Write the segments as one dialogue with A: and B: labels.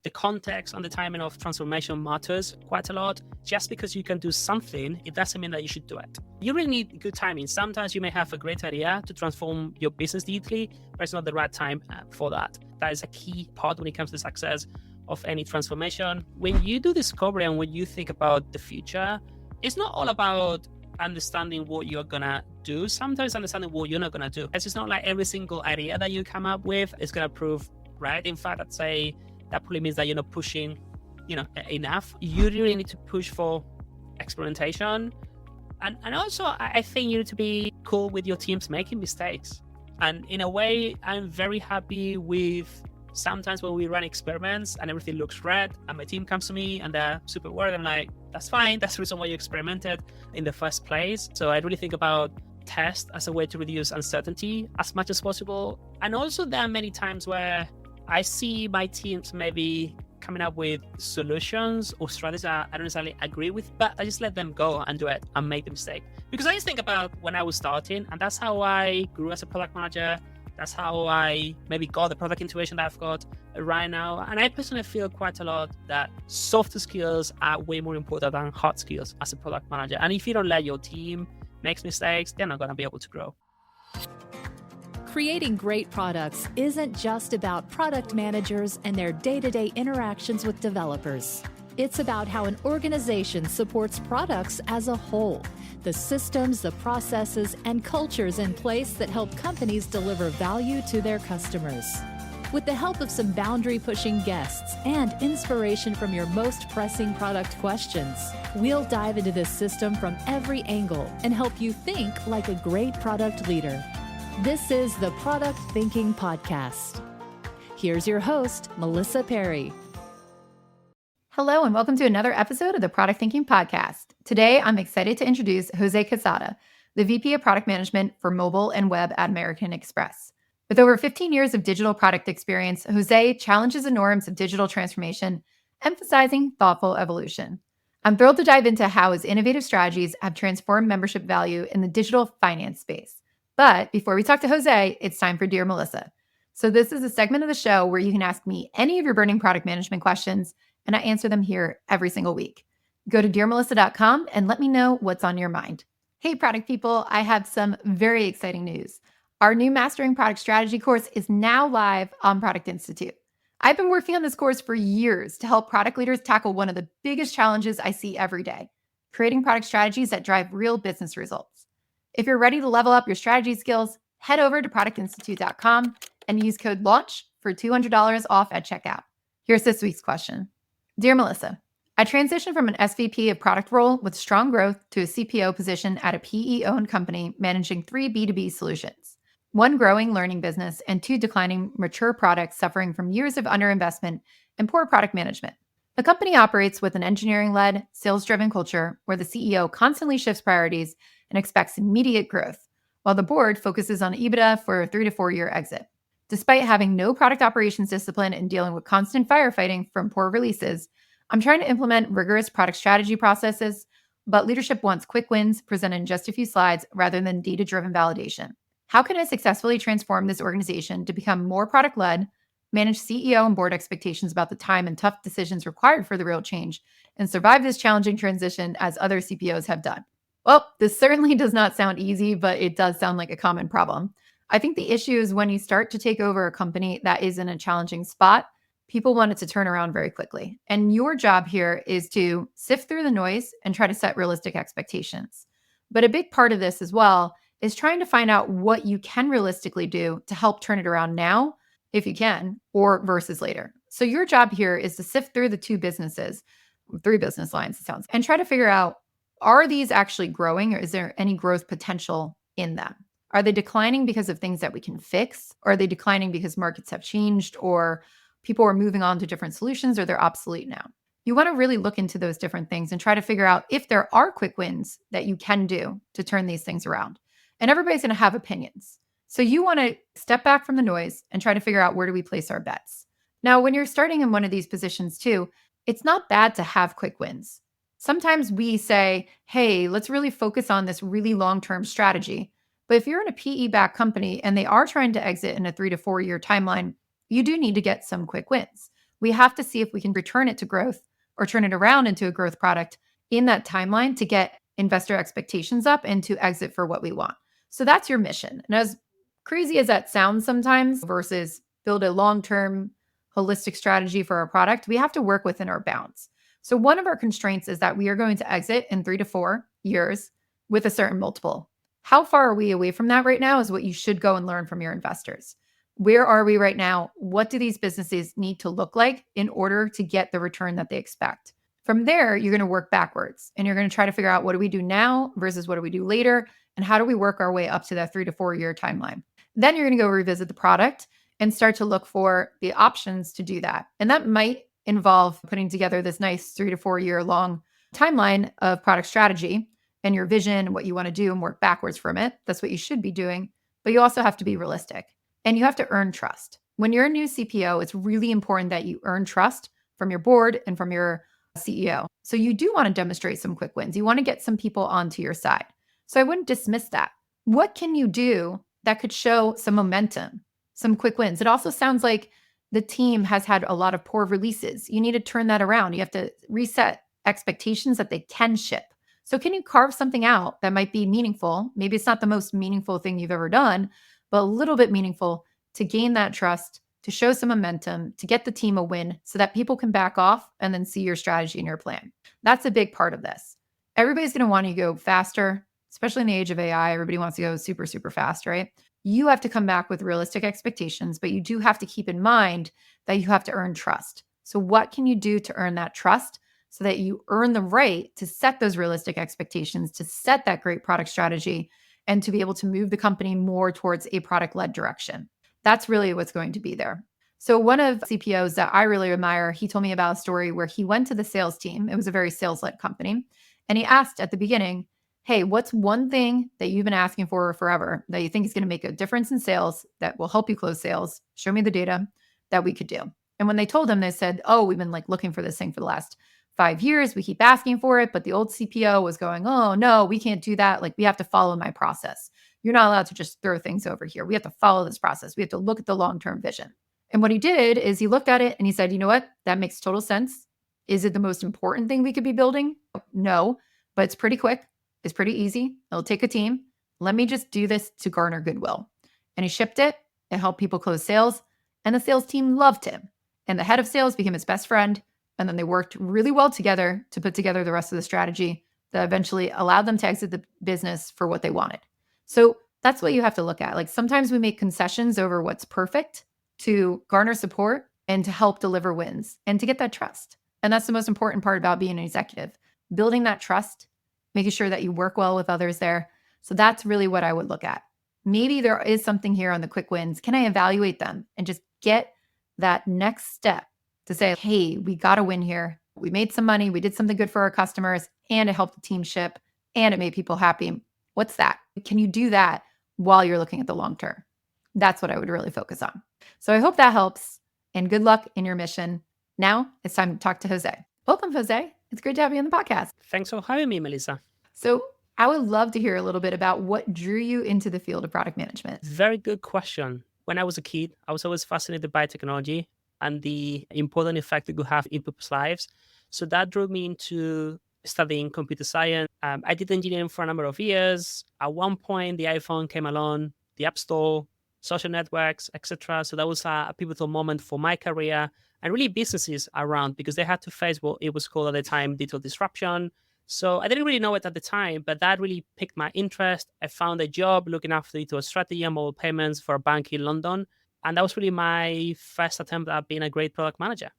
A: The context and the timing of transformation matters quite a lot. Just because you can do something, it doesn't mean that you should do it. You really need good timing. Sometimes you may have a great idea to transform your business digitally, but it's not the right time for that. That is a key part when it comes to success of any transformation. When you do discovery and when you think about the future, it's not all about understanding what you're gonna do. Sometimes understanding what you're not gonna do. It's not like every single idea that you come up with is gonna prove right. In fact, I'd say that probably means that you're not pushing, enough. You really need to push for experimentation. And also, I think you need to be cool with your teams making mistakes. And in a way, I'm very happy with sometimes when we run experiments and everything looks red and my team comes to me and they're super worried. I'm like, that's fine. That's the reason why you experimented in the first place. So I really think about test as a way to reduce uncertainty as much as possible. And also there are many times where I see my teams maybe coming up with solutions or strategies that I don't necessarily agree with, but I just let them go and do it and make the mistake. Because I just think about when I was starting, and that's how I grew as a product manager. That's how I maybe got the product intuition that I've got right now. And I personally feel quite a lot that soft skills are way more important than hard skills as a product manager. And if you don't let your team make mistakes, they're not going to be able to grow.
B: Creating great products isn't just about product managers and their day-to-day interactions with developers. It's about how an organization supports products as a whole, the systems, the processes, and cultures in place that help companies deliver value to their customers. With the help of some boundary-pushing guests and inspiration from your most pressing product questions, we'll dive into this system from every angle and help you think like a great product leader. This is the Product Thinking Podcast. Here's your host, Melissa Perry.
C: Hello, and welcome to another episode of the Product Thinking Podcast. Today, I'm excited to introduce Jose Quesada, the VP of Product Management for Mobile and Web at American Express. With over 15 years of digital product experience, Jose challenges the norms of digital transformation, emphasizing thoughtful evolution. I'm thrilled to dive into how his innovative strategies have transformed membership value in the digital finance space. But before we talk to Jose, it's time for Dear Melissa. So this is a segment of the show where you can ask me any of your burning product management questions, and I answer them here every single week. Go to dearmelissa.com and let me know what's on your mind. Hey, product people, I have some very exciting news. Our new Mastering Product Strategy course is now live on Product Institute. I've been working on this course for years to help product leaders tackle one of the biggest challenges I see every day, creating product strategies that drive real business results. If you're ready to level up your strategy skills, head over to productinstitute.com and use code LAUNCH for $200 off at checkout. Here's this week's question. Dear Melissa, I transitioned from an SVP of product role with strong growth to a CPO position at a PE-owned company managing 3 B2B solutions, 1 growing learning business and 2 declining mature products suffering from years of underinvestment and poor product management. The company operates with an engineering-led, sales-driven culture where the CEO constantly shifts priorities and expects immediate growth, while the board focuses on EBITDA for a 3 to 4 year exit. Despite having no product operations discipline and dealing with constant firefighting from poor releases, I'm trying to implement rigorous product strategy processes, but leadership wants quick wins presented in just a few slides rather than data-driven validation. How can I successfully transform this organization to become more product-led, manage CEO and board expectations about the time and tough decisions required for the real change, and survive this challenging transition as other CPOs have done? Well, this certainly does not sound easy, but it does sound like a common problem. I think the issue is when you start to take over a company that is in a challenging spot, people want it to turn around very quickly. And your job here is to sift through the noise and try to set realistic expectations. But a big part of this as well is trying to find out what you can realistically do to help turn it around now, if you can, or versus later. So your job here is to sift through the 2 businesses, 3 business lines, it sounds, and try to figure out, are these actually growing or is there any growth potential in them? Are they declining because of things that we can fix? Or are they declining because markets have changed or people are moving on to different solutions or they're obsolete now? You want to really look into those different things and try to figure out if there are quick wins that you can do to turn these things around. And everybody's going to have opinions. So you want to step back from the noise and try to figure out, where do we place our bets? Now, when you're starting in one of these positions too, it's not bad to have quick wins. Sometimes we say, hey, let's really focus on this really long-term strategy. But if you're in a PE-backed company and they are trying to exit in a 3 to 4 year timeline, you do need to get some quick wins. We have to see if we can return it to growth or turn it around into a growth product in that timeline to get investor expectations up and to exit for what we want. So that's your mission. And as crazy as that sounds sometimes versus build a long-term holistic strategy for our product, we have to work within our bounds. So one of our constraints is that we are going to exit in 3 to 4 years with a certain multiple. How far are we away from that right now is what you should go and learn from your investors. Where are we right now? What do these businesses need to look like in order to get the return that they expect? From there, you're going to work backwards and you're going to try to figure out what do we do now versus what do we do later? And how do we work our way up to that 3 to 4 year timeline? Then you're going to go revisit the product and start to look for the options to do that. And that might involve putting together this nice 3 to 4 year long timeline of product strategy and your vision and what you want to do and work backwards from it. That's what you should be doing. But you also have to be realistic and you have to earn trust. When you're a new CPO, it's really important that you earn trust from your board and from your CEO. So you do want to demonstrate some quick wins. You want to get some people onto your side. So I wouldn't dismiss that. What can you do that could show some momentum, some quick wins? It also sounds like the team has had a lot of poor releases. You need to turn that around. You have to reset expectations that they can ship. So can you carve something out that might be meaningful? Maybe it's not the most meaningful thing you've ever done, but a little bit meaningful to gain that trust, to show some momentum, to get the team a win so that people can back off and then see your strategy and your plan. That's a big part of this. Everybody's going to want you to go faster, especially in the age of AI. Everybody wants to go super, super fast, right? You have to come back with realistic expectations, but you do have to keep in mind that you have to earn trust. So what can you do to earn that trust so that you earn the right to set those realistic expectations, to set that great product strategy, and to be able to move the company more towards a product-led direction? That's really what's going to be there. So one of CPOs that I really admire, he told me about a story where he went to the sales team. It was a very sales-led company. And he asked at the beginning, hey, what's one thing that you've been asking for forever that you think is going to make a difference in sales that will help you close sales? Show me the data that we could do. And when they told him, they said, oh, we've been looking for this thing for the last 5 years. We keep asking for it. But the old CPO was going, oh, no, we can't do that. We have to follow my process. You're not allowed to just throw things over here. We have to follow this process. We have to look at the long-term vision. And what he did is he looked at it and he said, you know what? That makes total sense. Is it the most important thing we could be building? No, but it's pretty quick. It's pretty easy. It'll take a team. Let me just do this to garner goodwill. And he shipped it. It helped people close sales. And the sales team loved him. And the head of sales became his best friend. And then they worked really well together to put together the rest of the strategy that eventually allowed them to exit the business for what they wanted. So that's what you have to look at. Sometimes we make concessions over what's perfect to garner support and to help deliver wins and to get that trust. And that's the most important part about being an executive, building that trust, making sure that you work well with others there. So that's really what I would look at. Maybe there is something here on the quick wins. Can I evaluate them and just get that next step to say, hey, we got a win here. We made some money. We did something good for our customers and it helped the team ship and it made people happy. What's that? Can you do that while you're looking at the long term? That's what I would really focus on. So I hope that helps and good luck in your mission. Now it's time to talk to Jose. Welcome, Jose. It's great to have you on the podcast.
A: Thanks for having me, Melissa.
C: So I would love to hear a little bit about what drew you into the field of product management.
A: Very good question. When I was a kid, I was always fascinated by technology and the important effect it could have in people's lives. So that drew me into studying computer science. I did engineering for a number of years. At one point, the iPhone came along, the App Store, social networks, etc. So that was a pivotal moment for my career and really businesses around because they had to face what it was called at the time digital disruption. So I didn't really know it at the time, but that really piqued my interest. I found a job looking after digital strategy and mobile payments for a bank in London. And that was really my first attempt at being a great product manager.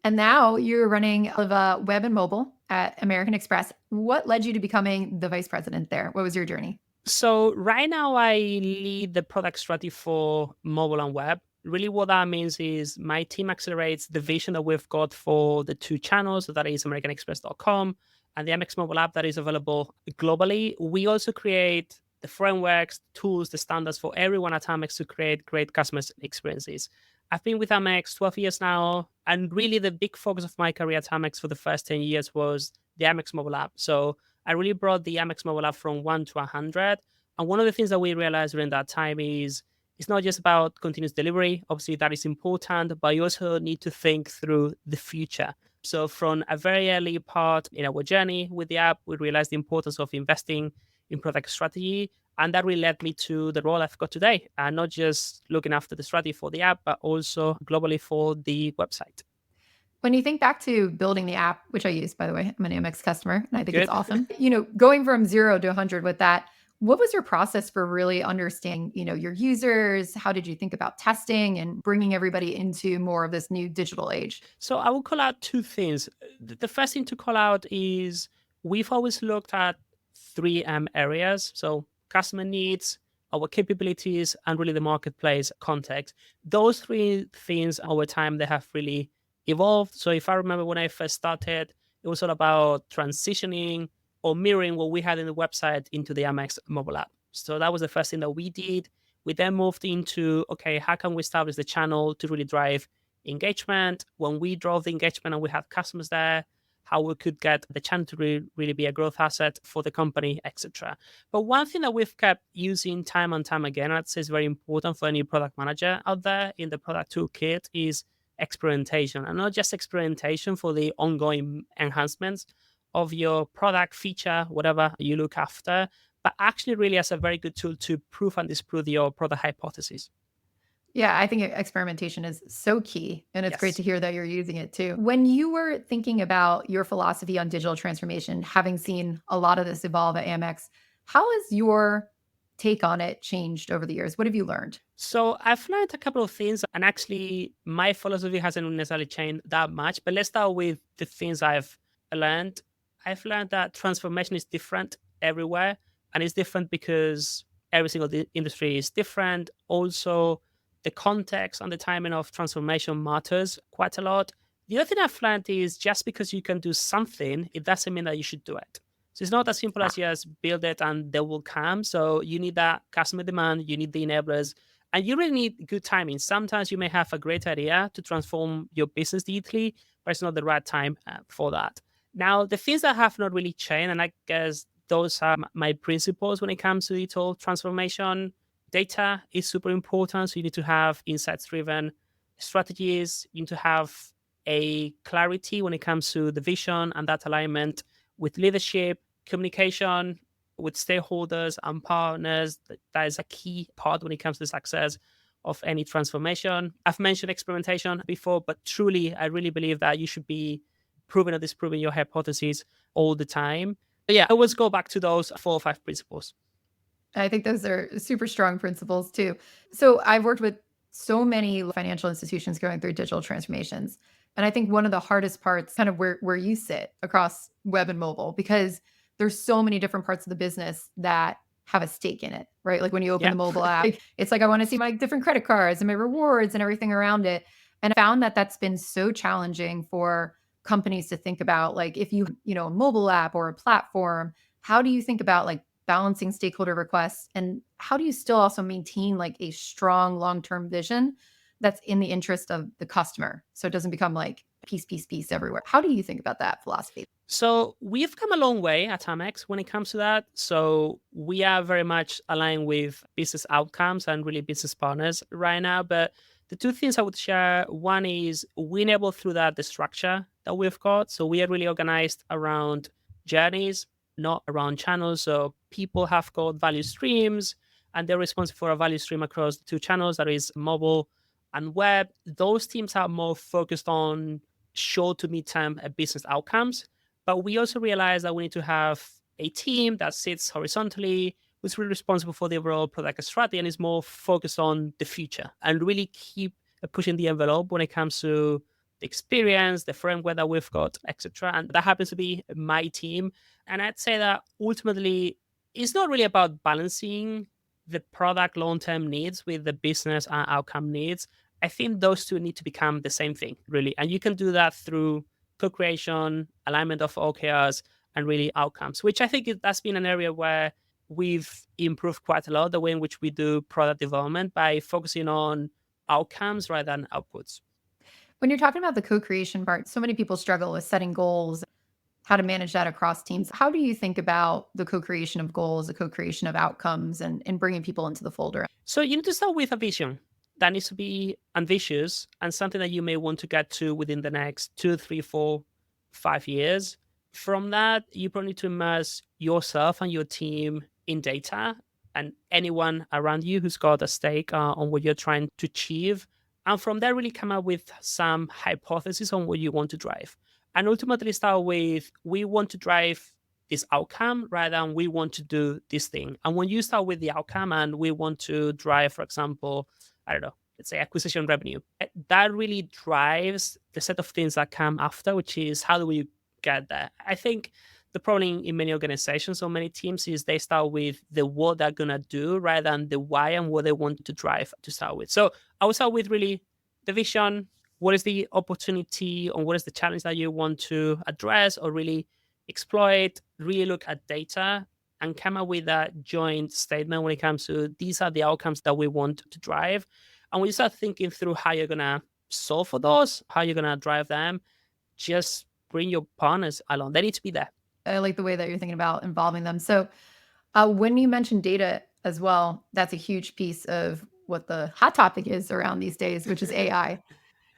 C: And now you're running web and mobile at American Express. What led you to becoming the vice president there? What was your journey?
A: So right now I lead the product strategy for mobile and web. Really what that means is my team accelerates the vision that we've got for the two channels, so that is americanexpress.com and the Amex mobile app that is available globally. We also create the frameworks, tools, the standards for everyone at Amex to create great customer experiences. I've been with Amex 12 years now, and really the big focus of my career at Amex for the first 10 years was the Amex mobile app. So I really brought the Amex mobile app from 1 to 100. And one of the things that we realized during that time is It's not just about continuous delivery. Obviously, that is important, but you also need to think through the future. So, from a very early part in our journey with the app, we realized the importance of investing in product strategy. And that really led me to the role I've got today, and not just looking after the strategy for the app, but also globally for the website.
C: When you think back to building the app, which I use, by the way, I'm an Amex customer and I think it's
A: Good.
C: awesome. Going from 0 to 100 with that, what was your process for really understanding, your users? How did you think about testing and bringing everybody into more of this new digital age?
A: So I will call out two things. The first thing to call out is we've always looked at three areas. So customer needs, our capabilities, and really the marketplace context. Those three things over time, they have really evolved. So if I remember when I first started, it was all about transitioning or mirroring what we had in the website into the Amex mobile app. So that was the first thing that we did. We then moved into, okay, how can we establish the channel to really drive engagement? When we drove the engagement and we had customers there, how we could get the channel to really be a growth asset for the company, etc. But one thing that we've kept using time and time again, I'd say is very important for any product manager out there in the product toolkit, is experimentation. And not just experimentation for the ongoing enhancements of your product feature, whatever you look after, but actually really as a very good tool to prove and disprove your product hypothesis.
C: Yeah, I think experimentation is so key. And it's great
A: Yes.
C: to hear that you're using it too. When you were thinking about your philosophy on digital transformation, having seen a lot of this evolve at Amex, how has your take on it changed over the years? What have you learned?
A: So I've learned a couple of things, and actually, my philosophy hasn't necessarily changed that much. But let's start with the things I've learned. I've learned that transformation is different everywhere, and it's different because every single industry is different. Also, the context and the timing of transformation matters quite a lot. The other thing I've learned is just because you can do something, it doesn't mean that you should do it. So it's not as simple as just build it and they will come. So you need that customer demand, you need the enablers, and you really need good timing. Sometimes you may have a great idea to transform your business digitally, but it's not the right time for that. Now, the things that have not really changed, and I guess those are my principles when it comes to digital transformation. Data is super important. So you need to have insights driven strategies. You need to have a clarity when it comes to the vision and that alignment with leadership, communication with stakeholders and partners. That is a key part when it comes to the success of any transformation. I've mentioned experimentation before, but truly, I really believe that you should be proving or disproving your hypotheses all the time. But yeah, I always go back to those 4 or 5 principles.
C: I think those are super strong principles too. So I've worked with so many financial institutions going through digital transformations. And I think one of the hardest parts, kind of where you sit across web and mobile, because there's so many different parts of the business that have a stake in it, right? Like when you open
A: Yeah.
C: the mobile app, it's like I want to see my different credit cards and my rewards and everything around it. And I found that that's been so challenging for companies to think about, like if a mobile app or a platform, how do you think about like balancing stakeholder requests, and how do you still also maintain like a strong long-term vision that's in the interest of the customer, so it doesn't become like piece everywhere? How do you think about that philosophy?
A: So we've come a long way at Amex when it comes to that. So we are very much aligned with business outcomes and really business partners right now. But the two things I would share, one is we enable through that the structure that we've got. So we are really organized around journeys, not around channels. So people have got value streams and they're responsible for a value stream across the two channels, that is mobile and web. Those teams are more focused on short to mid-term business outcomes. But we also realize that we need to have a team that sits horizontally, who's really responsible for the overall product strategy and is more focused on the future and really keep pushing the envelope when it comes to the experience, the framework that we've got, etc. And that happens to be my team. And I'd say that ultimately, it's not really about balancing the product long-term needs with the business and outcome needs. I think those two need to become the same thing, really. And you can do that through co-creation, alignment of OKRs, and really outcomes, which I think that's been an area where we've improved quite a lot, the way in which we do product development by focusing on outcomes rather than outputs.
C: When you're talking about the co-creation part, so many people struggle with setting goals. how to manage that across teams. How do you think about the co-creation of goals, the co-creation of outcomes, and bringing people into the folder?
A: So you need to start with a vision that needs to be ambitious and something that you may want to get to within the next 2, 3, 4, 5 years. From that, you probably need to immerse yourself and your team in data and anyone around you who's got a stake on what you're trying to achieve. And from there, really come up with some hypotheses on what you want to drive. And ultimately start with, we want to drive this outcome rather than we want to do this thing. And when you start with the outcome and we want to drive, for example, I don't know, let's say acquisition revenue, that really drives the set of things that come after, which is how do we get there? I think the problem in many organizations or many teams is they start with the what they're going to do rather than the why and what they want to drive to start with. So I would start with really the vision. What is the opportunity or what is the challenge that you want to address or really exploit, really look at data and come up with a joint statement when it comes to these are the outcomes that we want to drive. And when you start thinking through how you're going to solve for those, how you're going to drive them, just bring your partners along. They need to be there.
C: I like the way that you're thinking about involving them. So when you mentioned data as well, that's a huge piece of what the hot topic is around these days, which is AI.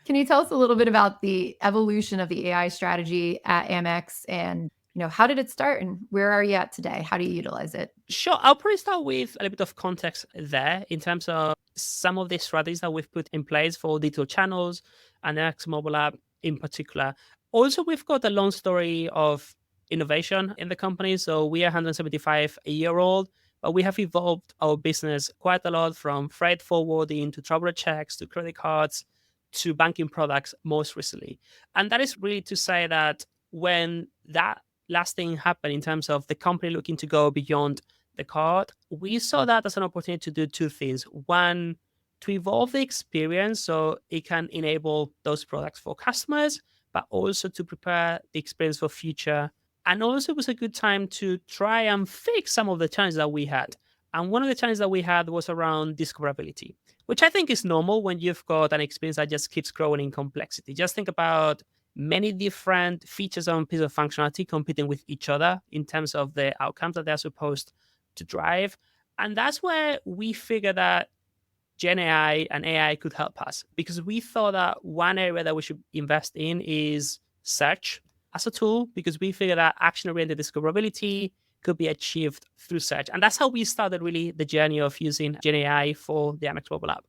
C: Can you tell us a little bit about the evolution of the AI strategy at Amex and how did it start and where are you at today? How do you utilize it?
A: Sure. I'll probably start with a little bit of context there in terms of some of the strategies that we've put in place for digital channels and the X mobile app in particular. Also, we've got a long story of innovation in the company. So we are 175 a year old, but we have evolved our business quite a lot from freight forwarding to traveler checks to credit cards to banking products most recently. And that is really to say that when that last thing happened in terms of the company looking to go beyond the card, we saw that as an opportunity to do two things. One, to evolve the experience so it can enable those products for customers, but also to prepare the experience for future. And also it was a good time to try and fix some of the challenges that we had. And one of the challenges that we had was around discoverability, which I think is normal when you've got an experience that just keeps growing in complexity. Just think about many different features on piece of functionality competing with each other in terms of the outcomes that they're supposed to drive. And that's where we figured that Gen AI and AI could help us because we thought that one area that we should invest in is search as a tool because we figured that action-oriented discoverability could be achieved through search. And that's how we started really the journey of using Gen AI for the Amex mobile app.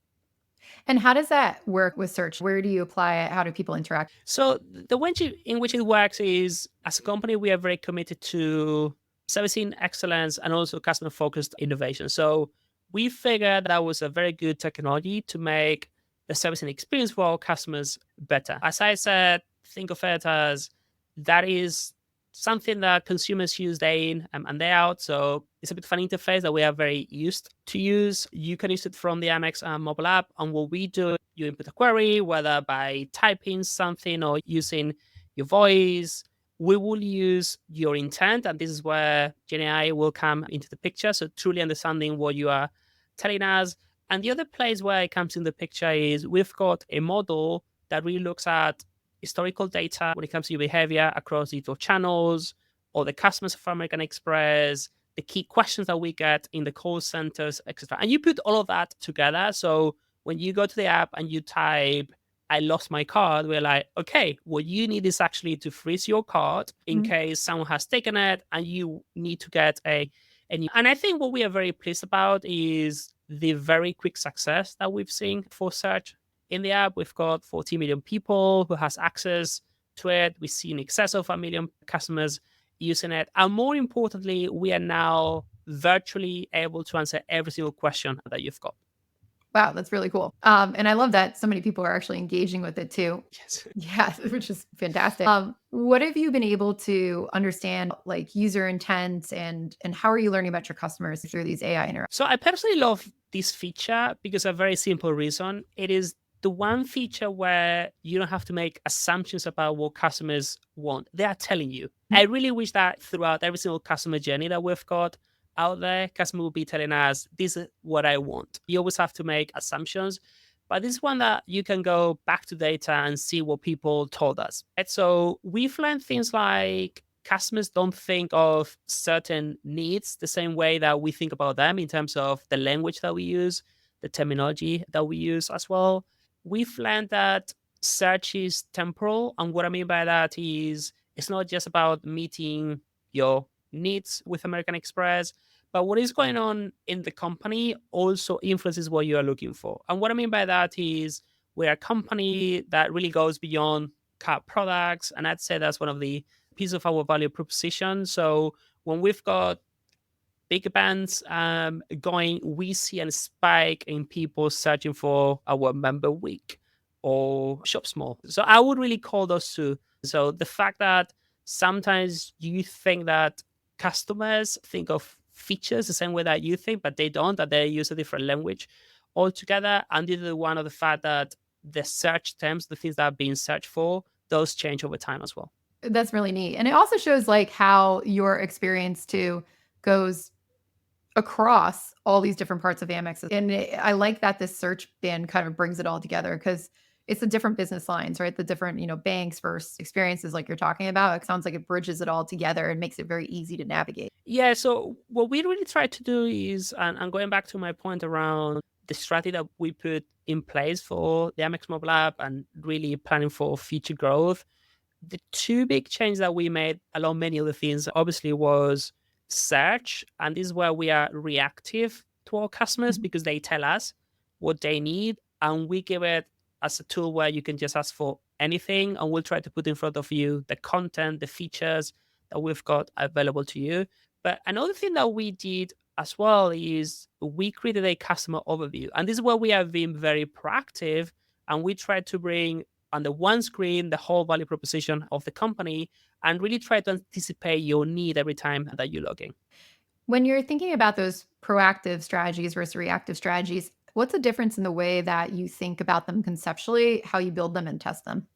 C: And how does that work with search? Where do you apply it? How do people interact?
A: So the way in which it works is as a company, we are very committed to servicing excellence and also customer-focused innovation. So we figured that was a very good technology to make the servicing experience for our customers better. As I said, think of it as that is something that consumers use day in and day out. So it's a bit of an interface that we are very used to use. You can use it from the Amex mobile app. And what we do, you input a query, whether by typing something or using your voice. We will use your intent. And this is where Gen AI will come into the picture. So truly understanding what you are telling us. And the other place where it comes in the picture is we've got a model that really looks at historical data when it comes to your behavior across digital channels or the customers of American Express, the key questions that we get in the call centers, etc. And you put all of that together. So when you go to the app and you type, I lost my card, we're like, okay, what you need is actually to freeze your card in case someone has taken it and you need to get a new. And I think what we are very pleased about is the very quick success that we've seen for search. In the app, we've got 40 million people who has access to it. We see in excess of 1 million customers using it. And more importantly, we are now virtually able to answer every single question that you've got.
C: Wow, that's really cool. And I love that so many people are actually engaging with it too.
A: Yes.
C: Yeah, which is fantastic. What have you been able to understand, like user intent, and how are you learning about your customers through these AI interactions?
A: So I personally love this feature because of a very simple reason. It is the one feature where you don't have to make assumptions about what customers want. They are telling you. I really wish that throughout every single customer journey that we've got out there, customer will be telling us, this is what I want. You always have to make assumptions. But this is one that you can go back to data and see what people told us. And so we've learned things like customers don't think of certain needs the same way that we think about them in terms of the language that we use, the terminology that we use as well. We've learned that search is temporal. And what I mean by that is it's not just about meeting your needs with American Express, but what is going on in the company also influences what you are looking for. And what I mean by that is we're a company that really goes beyond car products. And I'd say that's one of the pieces of our value proposition. So when we've got big bands going, we see a spike in people searching for our member week or shop small. So I would really call those two. So the fact that sometimes you think that customers think of features the same way that you think, but they don't, that they use a different language altogether. And the other one of the fact that the search terms, the things that are being searched for, those change over time as well.
C: That's really neat. And it also shows like how your experience too goes across all these different parts of Amex. And I like that this search band kind of brings it all together because it's the different business lines, right? The different, banks versus experiences like you're talking about. It sounds like it bridges it all together and makes it very easy to navigate.
A: Yeah, so what we really try to do is, and going back to my point around the strategy that we put in place for the Amex mobile app and really planning for future growth, the two big changes that we made along many other things obviously was search. And this is where we are reactive to our customers because they tell us what they need. And we give it as a tool where you can just ask for anything. And we'll try to put in front of you the content, the features that we've got available to you. But another thing that we did as well is we created a customer overview. And this is where we have been very proactive. And we tried to bring on the one screen the whole value proposition of the company and really try to anticipate your need every time that you log in.
C: When you're thinking about those proactive strategies versus reactive strategies, what's the difference in the way that you think about them conceptually, how you build them and test them?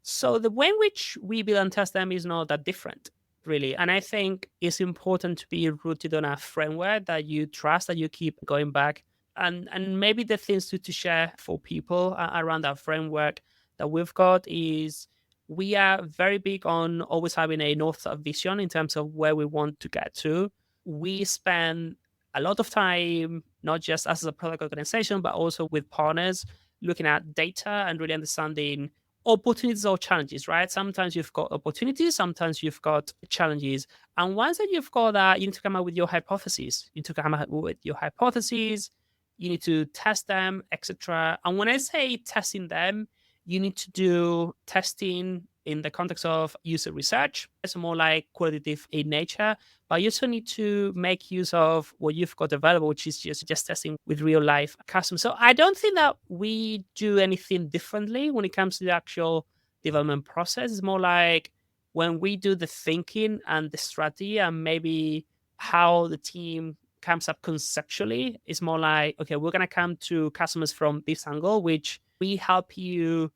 A: So the way in which we build and test them is not that different, really. And I think it's important to be rooted on a framework that you trust, that you keep going back. And maybe the things to share for people around that framework that we've got is we are very big on always having a north-south vision in terms of where we want to get to. We spend a lot of time, not just us as a product organization, but also with partners, looking at data and really understanding opportunities or challenges, right? Sometimes you've got opportunities, sometimes you've got challenges. And once that you've got that, you need to come up with your hypotheses. You need to come up with your hypotheses, you need to test them, etc. And when I say testing them, you need to do testing in the context of user research. It's more like qualitative in nature, but you also need to make use of what you've got available, which is just testing with real life customers. So I don't think that we do anything differently when it comes to the actual development process. It's more like when we do the thinking and the strategy and maybe how the team comes up conceptually, it's more like, okay, we're going to come to customers from this angle, which we help you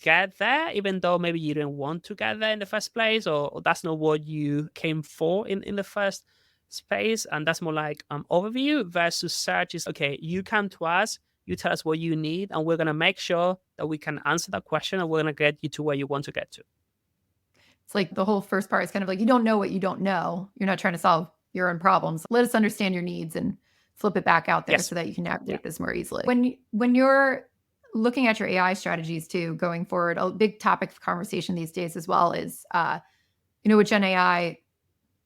A: get there, even though maybe you didn't want to get there in the first place, or that's not what you came for in the first space. And that's more like overview versus search is, okay, you come to us, you tell us what you need, and we're going to make sure that we can answer that question and we're going to get you to where you want to get to.
C: It's like the whole first part is kind of like, you don't know what you don't know. You're not trying to solve your own problems. Let us understand your needs and flip it back out there so that you can navigate this more easily. When you're looking at your AI strategies too, going forward, a big topic of conversation these days as well is, with Gen AI,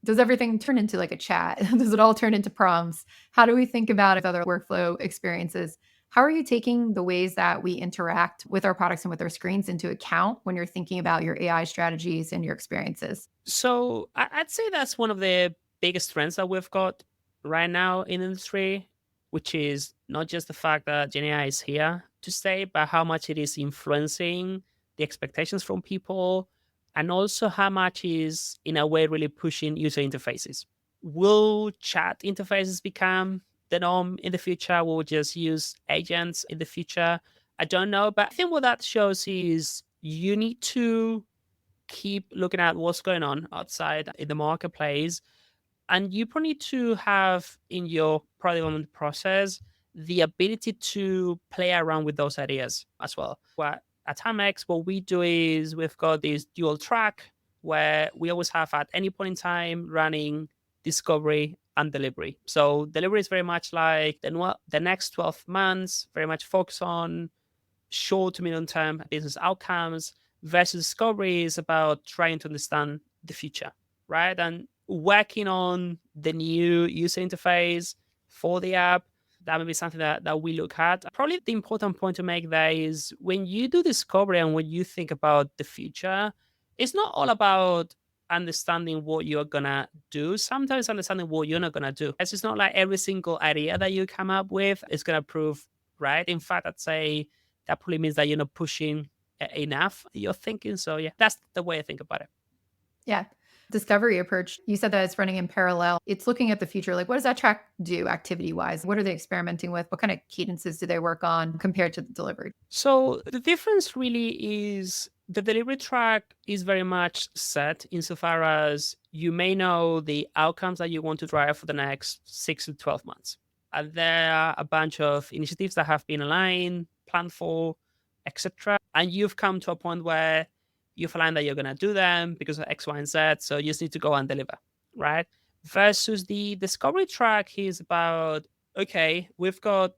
C: does everything turn into like a chat? Does it all turn into prompts? How do we think about it, other workflow experiences? How are you taking the ways that we interact with our products and with our screens into account when you're thinking about your AI strategies and your experiences?
A: So I'd say that's one of the biggest trends that we've got right now in the industry, which is not just the fact that Gen AI is here to stay, but how much it is influencing the expectations from people, and also how much is, in a way, really pushing user interfaces. Will chat interfaces become the norm in the future? Will we just use agents in the future? I don't know, but I think what that shows is you need to keep looking at what's going on outside in the marketplace. And you probably need to have in your product development process the ability to play around with those ideas as well. At Amex, what we do is we've got this dual track where we always have at any point in time running discovery and delivery. So delivery is very much like the next 12 months, very much focus on short to medium term business outcomes, versus discovery is about trying to understand the future, right? And working on the new user interface for the app. That may be something that we look at. Probably the important point to make there is when you do discovery and when you think about the future, it's not all about understanding what you're gonna do. Sometimes understanding what you're not gonna do. It's not like every single idea that you come up with is gonna prove right. In fact, I'd say that probably means that you're not pushing enough your thinking. So yeah, that's the way I think about it.
C: Yeah. Discovery approach, you said that it's running in parallel. It's looking at the future. Like, what does that track do activity wise? What are they experimenting with? What kind of cadences do they work on compared to the delivery?
A: So the difference really is the delivery track is very much set insofar as you may know the outcomes that you want to drive for the next 6 to 12 months. And there are a bunch of initiatives that have been aligned, planned for, etc. And you've come to a point where you've aligned that you're going to do them because of X, Y, and Z. So you just need to go and deliver, right? Versus the discovery track is about, okay, we've got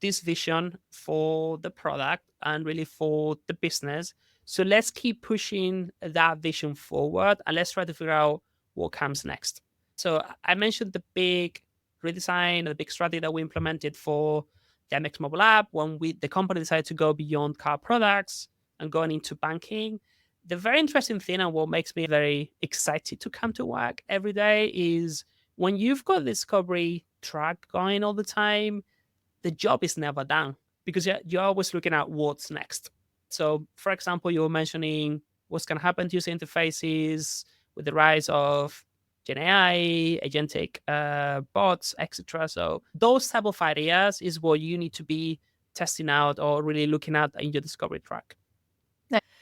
A: this vision for the product and really for the business. So let's keep pushing that vision forward and let's try to figure out what comes next. So I mentioned the big redesign, the big strategy that we implemented for the MX mobile app when the company decided to go beyond car products and going into banking. The very interesting thing and what makes me very excited to come to work every day is when you've got discovery track going all the time, the job is never done because you're always looking at what's next. So, for example, you were mentioning what's going to happen to user interfaces with the rise of Gen AI, agentic bots, etc. So, those type of ideas is what you need to be testing out or really looking at in your discovery track.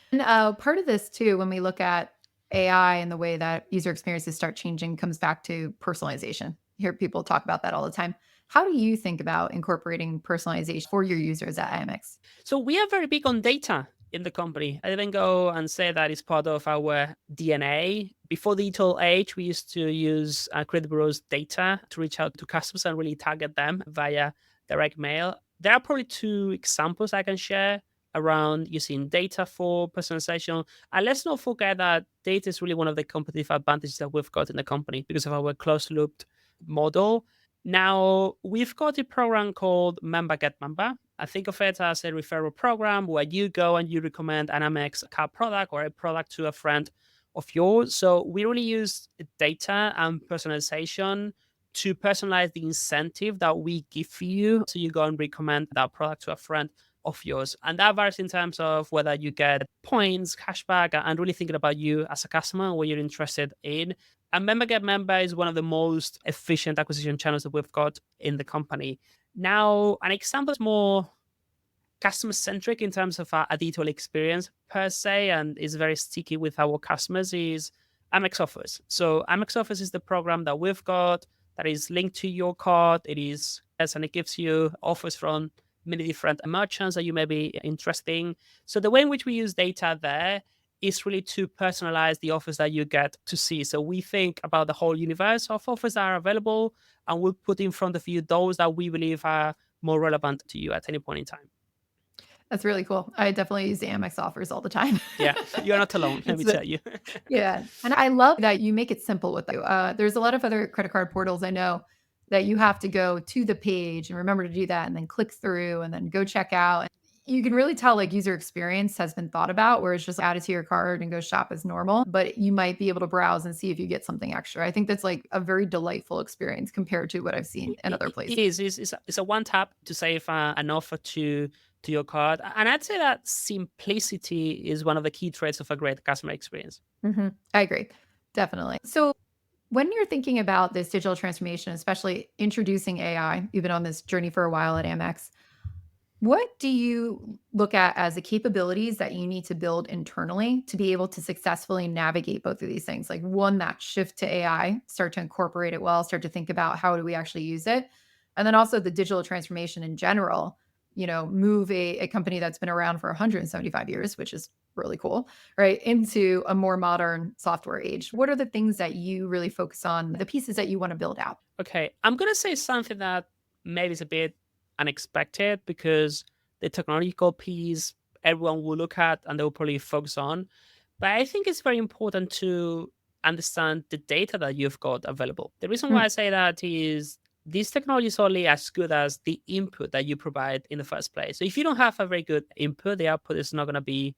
C: And part of this too, when we look at AI and the way that user experiences start changing, comes back to personalization. You hear people talk about that all the time. How do you think about incorporating personalization for your users at IMX?
A: So we are very big on data in the company. I even go and say that it's part of our DNA. Before the digital age, we used to use credit bureaus' data to reach out to customers and really target them via direct mail. There are probably two examples I can share around using data for personalization. And let's not forget that data is really one of the competitive advantages that we've got in the company because of our closed looped model. Now, we've got a program called Member Get Member. I think of it as a referral program where you go and you recommend an Amex car product or a product to a friend of yours. So we really use data and personalization to personalize the incentive that we give you. So you go and recommend that product to a friend of yours. And that varies in terms of whether you get points, cashback, and really thinking about you as a customer and what you're interested in. And Member Get Member is one of the most efficient acquisition channels that we've got in the company. Now, an example is more customer centric in terms of a digital experience per se, and is very sticky with our customers is Amex Offers. So Amex Offers is the program that we've got that is linked to your card. It is, and it gives you offers from many different merchants that you may be interested in. So the way in which we use data there is really to personalize the offers that you get to see. So we think about the whole universe of offers that are available, and we'll put in front of you those that we believe are more relevant to you at any point in time.
C: That's really cool. I definitely use the Amex offers all the time.
A: Yeah, you're not alone, let me tell you.
C: Yeah. And I love that you make it simple with you. There's a lot of other credit card portals I know that you have to go to the page and remember to do that and then click through and then go check out. You can really tell like user experience has been thought about where it's just add it to your card and go shop as normal, but you might be able to browse and see if you get something extra. I think that's like a very delightful experience compared to what I've seen in other places.
A: It is. It's a one tap to save an offer to your card. And I'd say that simplicity is one of the key traits of a great customer experience.
C: Mm-hmm. I agree. Definitely. So when you're thinking about this digital transformation, especially introducing AI, you've been on this journey for a while at Amex. What do you look at as the capabilities that you need to build internally to be able to successfully navigate both of these things? Like one, that shift to AI, start to incorporate it well, start to think about how do we actually use it? And then also the digital transformation in general, move a company that's been around for 175 years, which is really cool, right, into a more modern software age. What are the things that you really focus on, the pieces that you want to build out?
A: Okay, I'm gonna say something that maybe is a bit unexpected because the technological piece everyone will look at and they'll probably focus on. But I think it's very important to understand the data that you've got available. The reason why
C: Mm,
A: I say that is this technology is only as good as the input that you provide in the first place. So if you don't have a very good input, the output is not going to be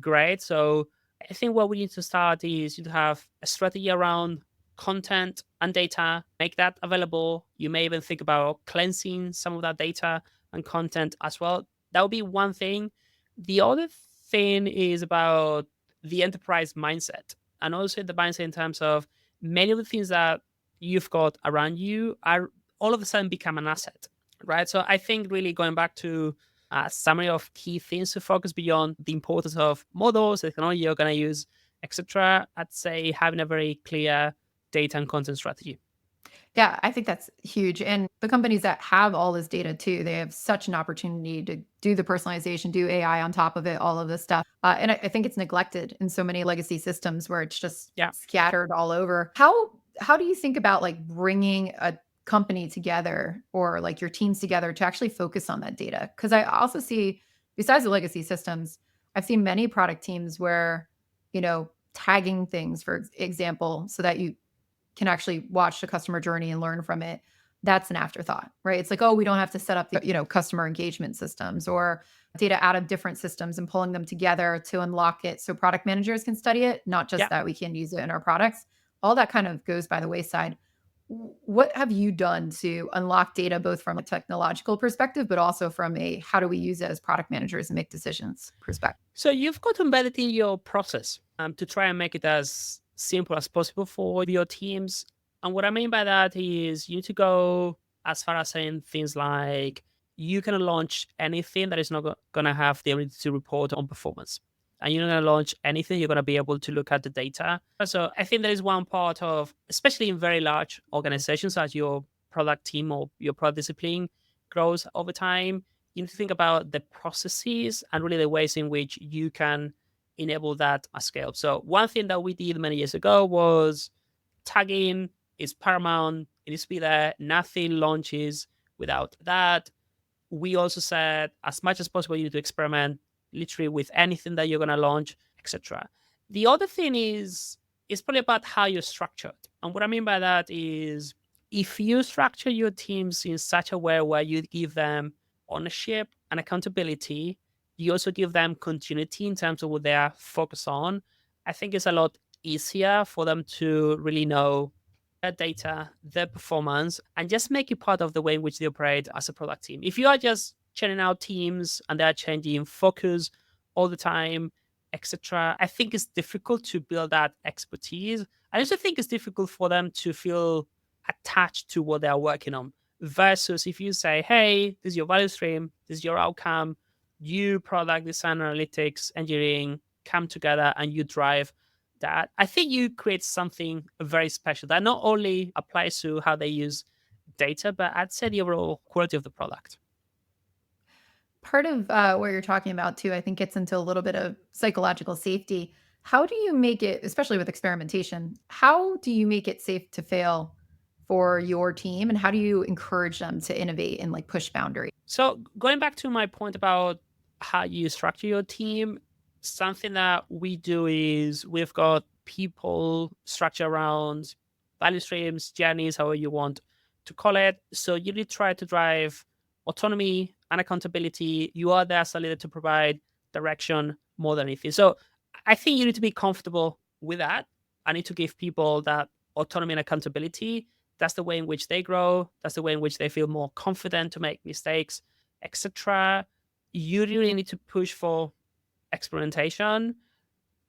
A: great. So I think what we need to start is you to have a strategy around content and data, make that available. You may even think about cleansing some of that data and content as well. That would be one thing. The other thing is about the enterprise mindset and also the mindset in terms of many of the things that you've got around you are all of a sudden become an asset, right? So I think really going back to a summary of key things to focus beyond the importance of models, the technology you're going to use, etc. I'd say having a very clear data and content strategy.
C: yeah, I think that's huge. And the companies that have all this data too, they have such an opportunity to do the personalization, do AI on top of it, all of this stuff. And I think it's neglected in so many legacy systems where it's just
A: Yeah.
C: scattered all over. How do you think about like bringing a company together or like your teams together to actually focus on that data? Because I also see, besides the legacy systems, I've seen many product teams where, tagging things, for example, so that you can actually watch the customer journey and learn from it. That's an afterthought, right? It's like, oh, we don't have to set up the, customer engagement systems or data out of different systems and pulling them together to unlock it so product managers can study it, not just
A: Yeah.
C: that we can use it in our products. All that kind of goes by the wayside. What have you done to unlock data both from a technological perspective, but also from a how do we use it as product managers and make decisions perspective?
A: So you've got to embed it in your process to try and make it as simple as possible for your teams. And what I mean by that is you need to go as far as saying things like you can launch anything that is not going to have the ability to report on performance. And you're not going to launch anything, you're going to be able to look at the data. So I think there is one part of, especially in very large organizations, as your product team or your product discipline grows over time, you need to think about the processes and really the ways in which you can enable that at scale. So one thing that we did many years ago was tagging is paramount. It needs to be there. Nothing launches without that. We also said as much as possible you need to experiment literally with anything that you're going to launch, etc. The other thing is it's probably about how you're structured. And what I mean by that is if you structure your teams in such a way where you give them ownership and accountability, you also give them continuity in terms of what they are focused on. I think it's a lot easier for them to really know their data, their performance, and just make it part of the way in which they operate as a product team. If you are just churning out teams and they're changing focus all the time, etc., I think it's difficult to build that expertise. I also think it's difficult for them to feel attached to what they are working on. Versus if you say, hey, this is your value stream, this is your outcome, you product design, analytics, engineering come together and you drive that. I think you create something very special that not only applies to how they use data, but I'd say the overall quality of the product.
C: Part of what you're talking about too, I think gets into a little bit of psychological safety. How do you make it, especially with experimentation, how do you make it safe to fail for your team? And how do you encourage them to innovate and like push boundaries?
A: So going back to my point about how you structure your team, something that we do is we've got people structure around value streams, journeys, however you want to call it. So you really try to drive autonomy and accountability. You are there as a leader to provide direction more than anything. So I think you need to be comfortable with that. I need to give people that autonomy and accountability. That's the way in which they grow. That's the way in which they feel more confident to make mistakes, etc. You really need to push for experimentation.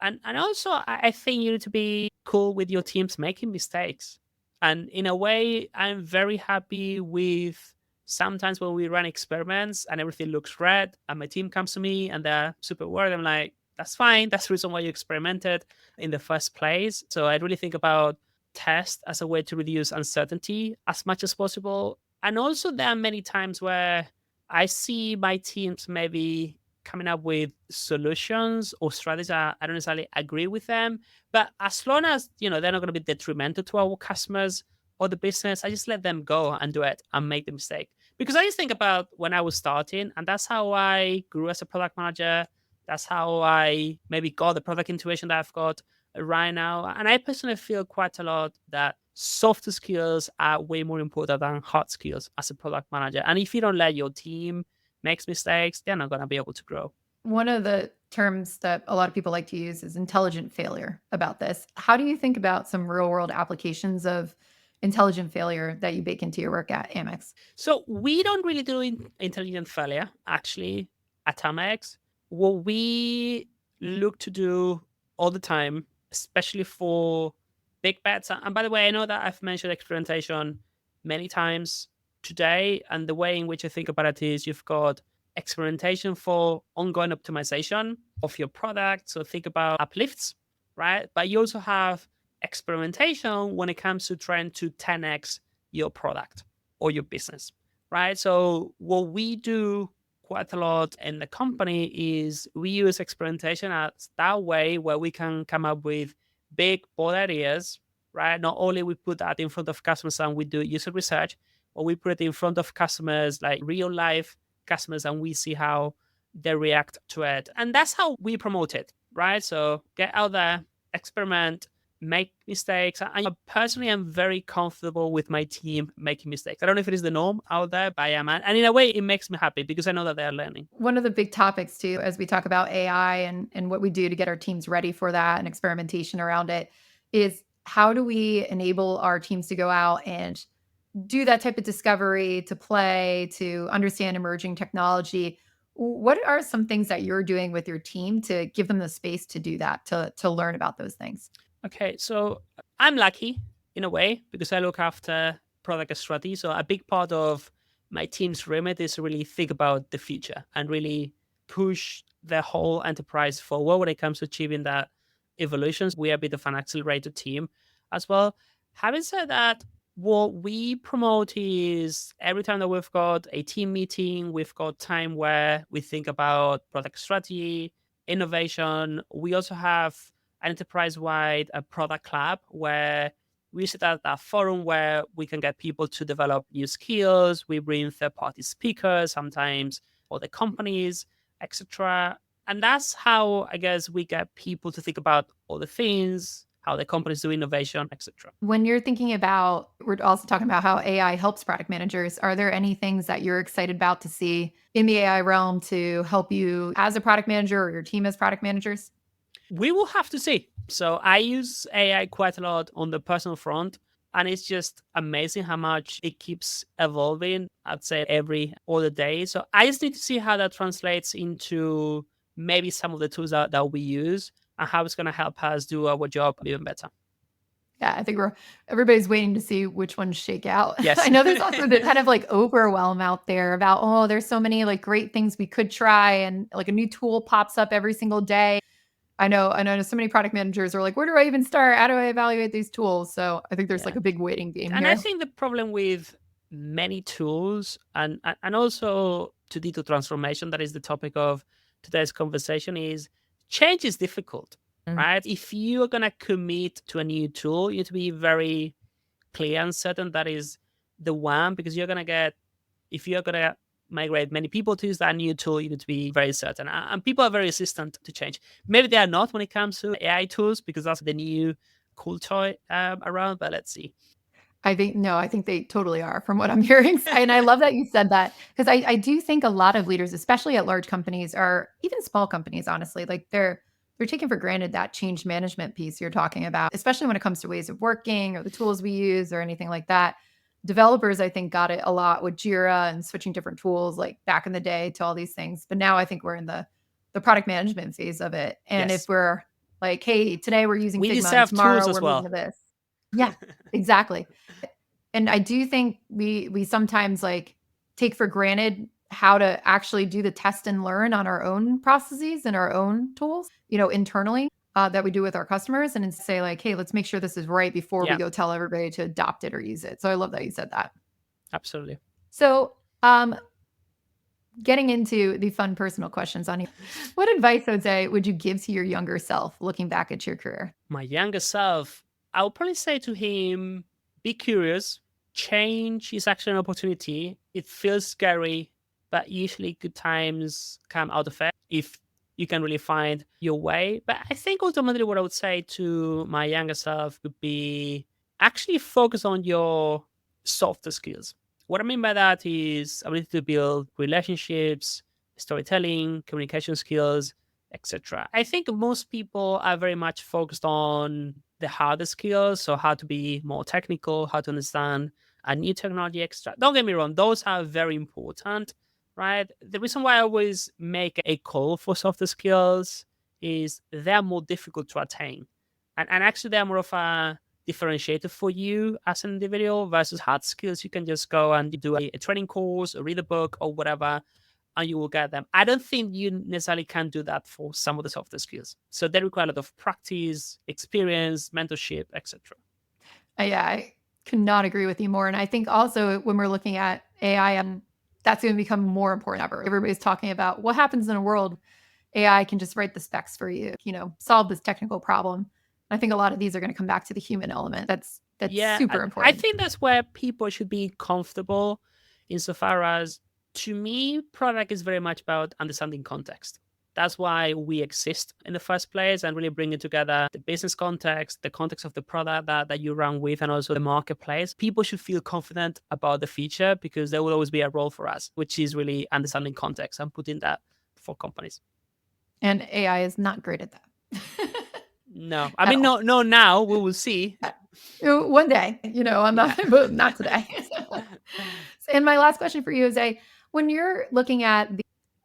A: And also, I think you need to be cool with your teams making mistakes. And in a way, I'm very happy with sometimes when we run experiments and everything looks red, and my team comes to me and they're super worried. I'm like, that's fine. That's the reason why you experimented in the first place. So I really think about test as a way to reduce uncertainty as much as possible. And also, there are many times where I see my teams maybe coming up with solutions or strategies that I don't necessarily agree with them. But as long as they're not going to be detrimental to our customers or the business, I just let them go and do it and make the mistake. Because I just think about when I was starting, and that's how I grew as a product manager. That's how I maybe got the product intuition that I've got right now. And I personally feel quite a lot that soft skills are way more important than hard skills as a product manager. And if you don't let your team makes mistakes, they're not going to be able to grow.
C: One of the terms that a lot of people like to use is intelligent failure about this. How do you think about some real world applications of intelligent failure that you bake into your work at Amex?
A: So we don't really do intelligent failure, actually, at Amex. What we look to do all the time, especially for big bets, and by the way, I know that I've mentioned experimentation many times today, and the way in which I think about it is you've got experimentation for ongoing optimization of your product. So think about uplifts, right? But you also have experimentation when it comes to trying to 10x your product or your business, right? So what we do quite a lot in the company is we use experimentation as that way where we can come up with big, bold ideas, right? Not only we put that in front of customers and we do user research, but we put it in front of customers, like real life customers, and we see how they react to it. And that's how we promote it, right? So get out there, experiment, make mistakes. I personally am very comfortable with my team making mistakes. I don't know if it is the norm out there, but I am. And in a way, it makes me happy because I know that they're learning.
C: One of the big topics, too, as we talk about AI and what we do to get our teams ready for that and experimentation around it, is how do we enable our teams to go out and do that type of discovery, to play, to understand emerging technology? What are some things that you're doing with your team to give them the space to do that, to learn about those things?
A: Okay, so I'm lucky in a way because I look after product strategy. So a big part of my team's remit is to really think about the future and really push the whole enterprise forward when it comes to achieving that evolutions. We are a bit of an accelerator team as well. Having said that, what we promote is every time that we've got a team meeting, we've got time where we think about product strategy, innovation. We also have an enterprise-wide product club where we set up a forum where we can get people to develop new skills. We bring third-party speakers, sometimes other companies, etc. And that's how I guess we get people to think about all the things, how the companies do innovation, etc.
C: When you're thinking about, we're also talking about how AI helps product managers. Are there any things that you're excited about to see in the AI realm to help you as a product manager or your team as product managers?
A: We will have to see. So I use AI quite a lot on the personal front, and it's just amazing how much it keeps evolving. I'd say every other day. So I just need to see how that translates into maybe some of the tools that we use and how it's going to help us do our job even better.
C: Yeah, I think everybody's waiting to see which ones shake out.
A: Yes.
C: I know there's also the kind of like overwhelm out there about, oh, there's so many like great things we could try, and like a new tool pops up every single day. I know so many product managers are like, where do I even start? How do I evaluate these tools? So I think there's like a big waiting game
A: And
C: here.
A: I think the problem with many tools and also to digital transformation, that is the topic of today's conversation, is change is difficult, right? If you are going to commit to a new tool, you need to be very clear and certain that is the one, because you're going to get, if you're going to migrate many people to use that new tool, you need to be very certain. And people are very resistant to change. Maybe they are not when it comes to AI tools because that's the new cool toy around, but let's see.
C: I think they totally are from what I'm hearing. And I love that you said that, because I do think a lot of leaders, especially at large companies or even small companies, honestly, like they're taking for granted that change management piece you're talking about, especially when it comes to ways of working or the tools we use or anything like that. Developers, I think, got it a lot with Jira and switching different tools like back in the day to all these things. But now I think we're in the product management phase of it. And
A: Yes.
C: if we're like, hey, today we're using
A: We
C: Figma,
A: deserve
C: and tomorrow
A: tools as
C: we're
A: well.
C: moving to this. Yeah, exactly. And I do think we sometimes like take for granted how to actually do the test and learn on our own processes and our own tools, internally, that we do with our customers, and say like, hey, let's make sure this is right before we
A: Yeah.
C: go tell everybody to adopt it or use it. So I love that you said that.
A: Absolutely.
C: So getting into the fun personal questions on you. What advice, Jose, would you give to your younger self looking back at your career?
A: My younger self, I would probably say to him, be curious. Change is actually an opportunity. It feels scary, but usually good times come out of it if you can really find your way. But I think ultimately what I would say to my younger self would be actually focus on your softer skills. What I mean by that is ability to build relationships, storytelling, communication skills, etc. I think most people are very much focused on the harder skills, so how to be more technical, how to understand a new technology, extra. Don't get me wrong, those are very important, right? The reason why I always make a call for softer skills is they're more difficult to attain. And actually, they're more of a differentiator for you as an individual versus hard skills. You can just go and do a training course or read a book or whatever and you will get them. I don't think you necessarily can do that for some of the softer skills. So they require a lot of practice, experience, mentorship, etc.
C: Yeah, I could not agree with you more. And I think also when we're looking at AI, that's going to become more important ever. Everybody's talking about what happens in a world AI can just write the specs for you, solve this technical problem. I think a lot of these are going to come back to the human element. That's super important.
A: I think that's where people should be comfortable insofar as, to me, product is very much about understanding context. That's why we exist in the first place and really bringing together the business context, the context of the product that you run with, and also the marketplace. People should feel confident about the feature because there will always be a role for us, which is really understanding context and putting that for companies.
C: And AI is not great at that.
A: No, I mean, no. Now we will see.
C: One day, I'm not, but not today. And my last question for you is, when you're looking at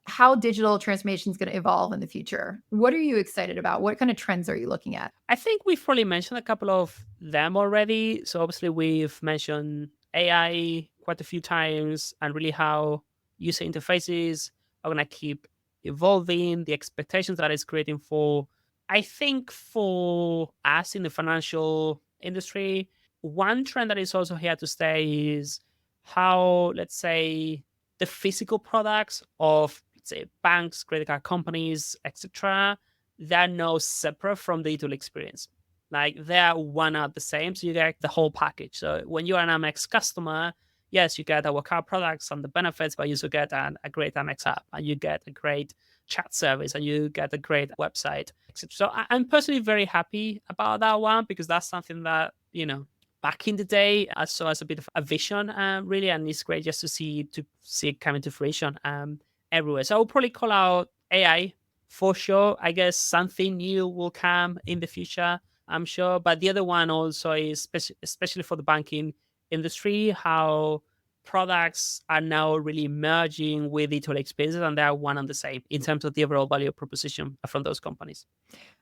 C: how digital transformation is going to evolve in the future, what are you excited about? What kind of trends are you looking at?
A: I think we've probably mentioned a couple of them already. So obviously we've mentioned AI quite a few times and really how user interfaces are going to keep evolving, the expectations that it's creating for, I think for us in the financial industry, one trend that is also here to stay is how, let's say, the physical products of, let's say, banks, credit card companies, etc., they're now separate from the digital experience. Like they're one are the same, so you get the whole package. So when you're an Amex customer, yes, you get our car products and the benefits, but you also get a great Amex app, and you get a great chat service, and you get a great website. So I'm personally very happy about that one because that's something that back in the day I saw as a bit of a vision, really, and it's great just to see it coming to fruition everywhere. So I will probably call out AI for sure. I guess something new will come in the future, I'm sure. But the other one also is especially for the banking industry, how products are now really merging with digital experiences and they are one and the same in terms of the overall value proposition from those companies.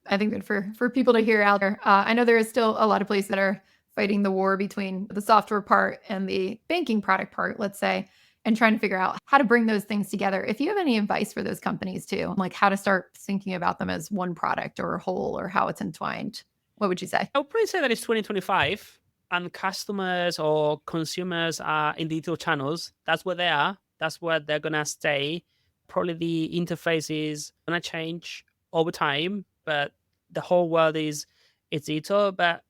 C: I think that for people to hear out there, I know there is still a lot of places that are fighting the war between the software part and the banking product part, let's say, and trying to figure out how to bring those things together. If you have any advice for those companies too, like how to start thinking about them as one product or a whole or how it's entwined, what would you say?
A: I would probably say that it's 2025 and customers or consumers are in digital channels. That's where they are. That's where they're going to stay. Probably the interface is going to change over time, but the whole world is digital. But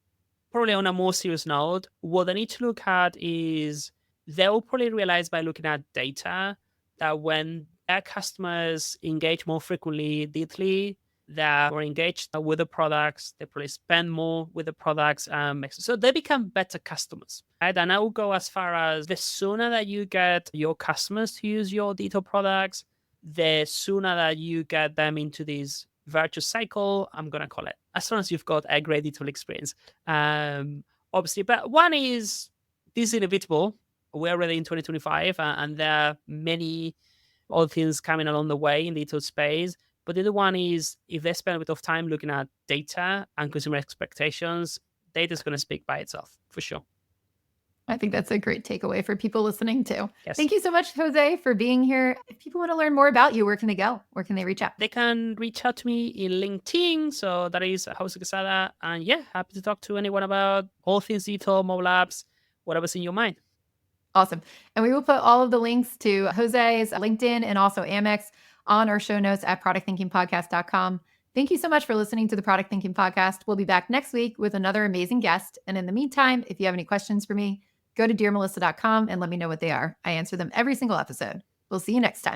A: probably on a more serious note, what they need to look at is they'll probably realize by looking at data that when their customers engage more frequently digitally, they're more engaged with the products, they probably spend more with the products. So they become better customers. Right? And I will go as far as the sooner that you get your customers to use your digital products, the sooner that you get them into this virtuous cycle, I'm going to call it, as long as you've got a great digital experience. Obviously, but one is this is inevitable. We're already in 2025, and there are many other things coming along the way in the digital space. But the other one is if they spend a bit of time looking at data and consumer expectations, data is going to speak by itself for sure.
C: I think that's a great takeaway for people listening too.
A: Yes.
C: Thank you so much, Jose, for being here. If people want to learn more about you, where can they go? Where can they reach out?
A: They can reach out to me in LinkedIn. So that is Jose Quesada. And yeah, happy to talk to anyone about all things digital, mobile apps, whatever's in your mind.
C: Awesome. And we will put all of the links to Jose's LinkedIn and also Amex on our show notes at productthinkingpodcast.com. Thank you so much for listening to the Product Thinking Podcast. We'll be back next week with another amazing guest. And in the meantime, if you have any questions for me, go to dearmelissa.com and let me know what they are. I answer them every single episode. We'll see you next time.